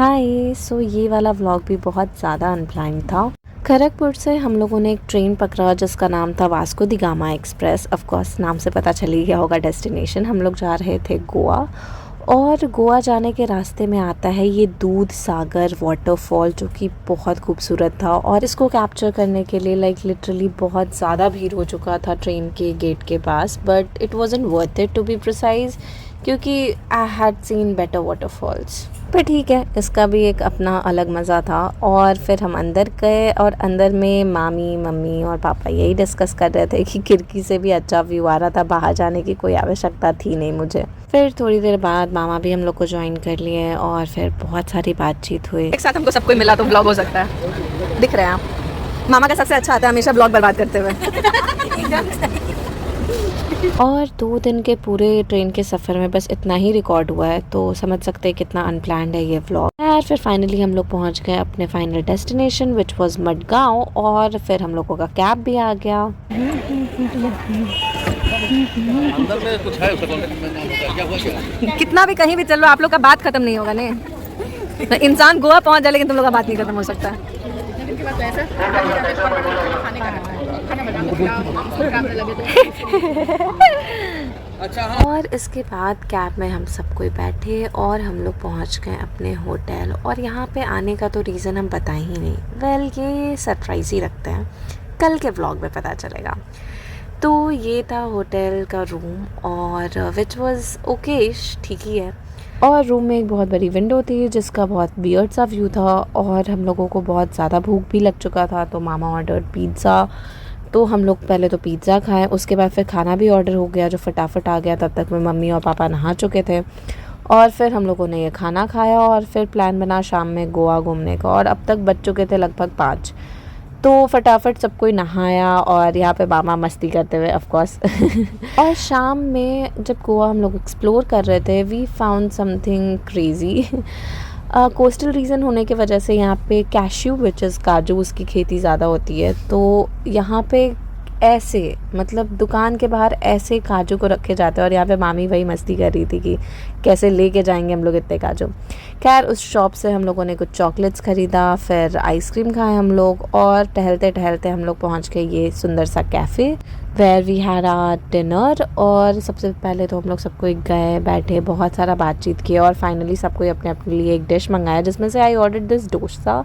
हाय ये वाला व्लॉग भी बहुत ज़्यादा अनप्लान था। खड़गपुर से हम लोगों ने एक ट्रेन पकड़ा जिसका नाम था Vasco the gamma express. Of course नाम से पता चल ही गया होगा डेस्टिनेशन। हम लोग जा रहे थे गोवा, और गोवा जाने के रास्ते में आता है ये दूध सागर वाटरफॉल, जो कि बहुत खूबसूरत था। और इसको कैप्चर करने के लिए लिटरली बहुत ज़्यादा भीड़ हो चुका था ट्रेन के गेट के पास, but it wasn't worth it to be precise, क्योंकि I had seen better waterfalls. पर ठीक है, इसका भी एक अपना अलग मज़ा था। और फिर हम अंदर गए, और अंदर में मामी, मम्मी और पापा यही डिस्कस कर रहे थे कि खिड़की से भी अच्छा व्यू आ रहा था, बाहर जाने की कोई आवश्यकता थी नहीं मुझे। फिर थोड़ी देर बाद मामा भी हम लोग को ज्वाइन कर लिए, और फिर बहुत सारी बातचीत हुई। एक साथ हमको सब कोई मिला तो ब्लॉग हो सकता है। दिख रहे हैं आप, मामा का सबसे अच्छा आता है हमेशा ब्लॉग बर्बाद करते हुए। और 2 दिन के पूरे ट्रेन के सफ़र में बस इतना ही रिकॉर्ड हुआ है, तो समझ सकते हैं कितना अनप्लान्ड है ये व्लॉग। और फिर फाइनली हम लोग पहुंच गए अपने final destination which was Madgaon, और फिर हम लोगों का कैब भी आ गया। अंदर में कुछ है कितना भी कहीं भी चल लो, आप लोग का बात खत्म नहीं होगा नहीं। इंसान गोवा पहुंच जाए लेकिन तुम लोग का बात नहीं खत्म हो सकता। अच्छा हाँ। और इसके बाद कैब में हम सब कोई बैठे, और हम लोग पहुंच गए अपने होटल। और यहाँ पे आने का तो रीज़न हम बता ही नहीं, वेल ये सरप्राइज़ ही रखते हैं, कल के व्लॉग में पता चलेगा। तो ये था होटल का रूम, और विच वाज ओकेश, ठीक ही है। और रूम में एक बहुत बड़ी विंडो थी जिसका बहुत वियर्ड सा व्यू था, और हम लोगों को बहुत ज़्यादा भूख भी लग चुका था, तो मामा ऑर्डर पिज़्ज़ा। तो हम लोग पहले तो पिज़्ज़ा खाएं, उसके बाद फिर खाना भी ऑर्डर हो गया जो फटाफट आ गया। तब तक में मम्मी और पापा नहा चुके थे, और फिर हम लोगों ने ये खाना खाया, और फिर प्लान बना शाम में गोवा घूमने का। और अब तक बज चुके थे लगभग 5, तो फटाफट सब कोई नहाया, और यहाँ पे मामा मस्ती करते हुए ऑफ कोर्स। और शाम में जब गोवा हम लोग एक्सप्लोर कर रहे थे, we found something crazy. Coastal region होने की वजह से यहाँ पे कैश्यू विच इज़ काजू, उसकी खेती ज़्यादा होती है। तो यहाँ पे ऐसे मतलब दुकान के बाहर ऐसे काजू को रखे जाते हैं, और यहाँ पे मामी वही मस्ती कर रही थी कि कैसे लेके जाएंगे हम लोग इतने काजू। खैर उस शॉप से हम लोगों ने कुछ चॉकलेट्स ख़रीदा, फिर आइसक्रीम खाए हम लोग, और टहलते टहलते हम लोग पहुँच गए ये सुंदर सा cafe where we had our dinner. और सबसे पहले तो हम लोग सब कोई गए, बैठे, बहुत सारा बातचीत की, और फाइनली सब कोई अपने अपने लिए एक डिश मंगाया, जिसमें से आई ऑर्डर दिस डोसा,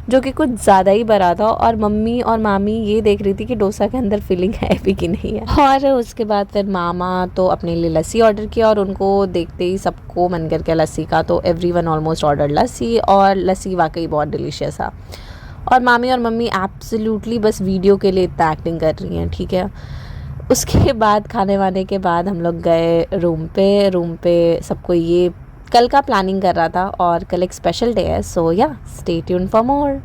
जो कि कुछ ज़्यादा ही बड़ा था। और मम्मी और मामी ये देख रही थी कि डोसा के अंदर फिलिंग है भी कि नहीं है। और उसके बाद फिर मामा तो अपने लिए लस्सी ऑर्डर किया, और उनको देखते ही सबको मन कर गया लस्सी का, तो एवरीवन ऑलमोस्ट ऑर्डर लस्सी, और लस्सी वाकई बहुत डिलीशियस था। और मामी और मम्मी एब्सोल्युटली बस वीडियो के लिए इतना एक्टिंग कर रही हैं, ठीक है। उसके बाद खाने वाने के बाद हम लोग गए रूम पे सबको ये कल का प्लानिंग कर रहा था, और कल एक स्पेशल डे है, सो या स्टे ट्यून्ड फॉर मोर।